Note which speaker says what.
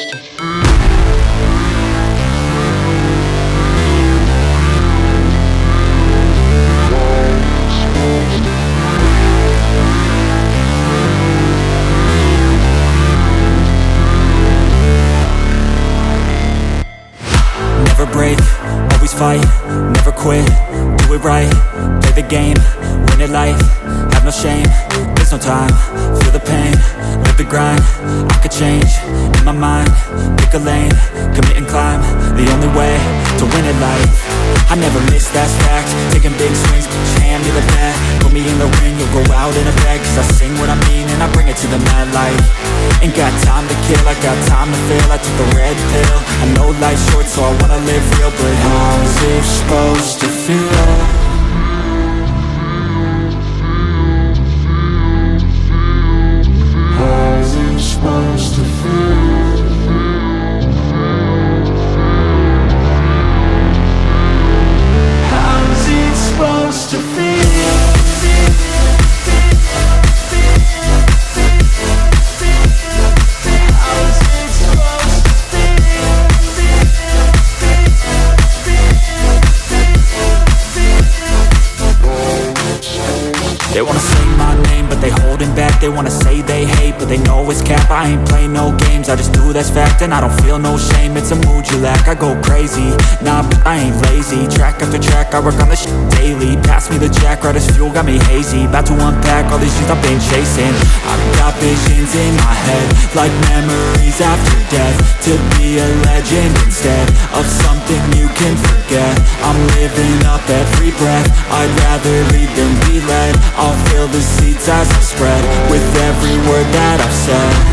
Speaker 1: supposed to feel?
Speaker 2: Never break, always fight, never quit, do it right, play the game, win it life, have no shame, there's no time, feel the pain, live the grind, I could change, in my mind, pick a lane, commit and climb, the only way to win it life. I never miss, that's fact, taking big swings, put your hand to the bat, put me in the ring, you'll go out in a bag, cause I sing what I mean and I bring it to the mad light. Ain't got time to kill, I got time to feel, I took the red pill, I know life's short so I wanna live real, but how's it supposed to feel? How's it supposed to feel? How's it supposed to feel? They wanna say my name, but they holding back. They wanna say they hate, but they know it's cap. I ain't play no games, I just do that's fact. And I don't feel no shame, it's a mood you lack. I go crazy, nah, but I ain't lazy. Track after track, I work on this shit daily. Pass me the jack, right as fuel, got me hazy. About to unpack all these things I've been chasing. I've got visions in my head, like memories after death. To be a legend instead of something you can forget. I'm living up every breath, I'd rather lead than be led. I'll fill the seats as I spread with every word that I've said.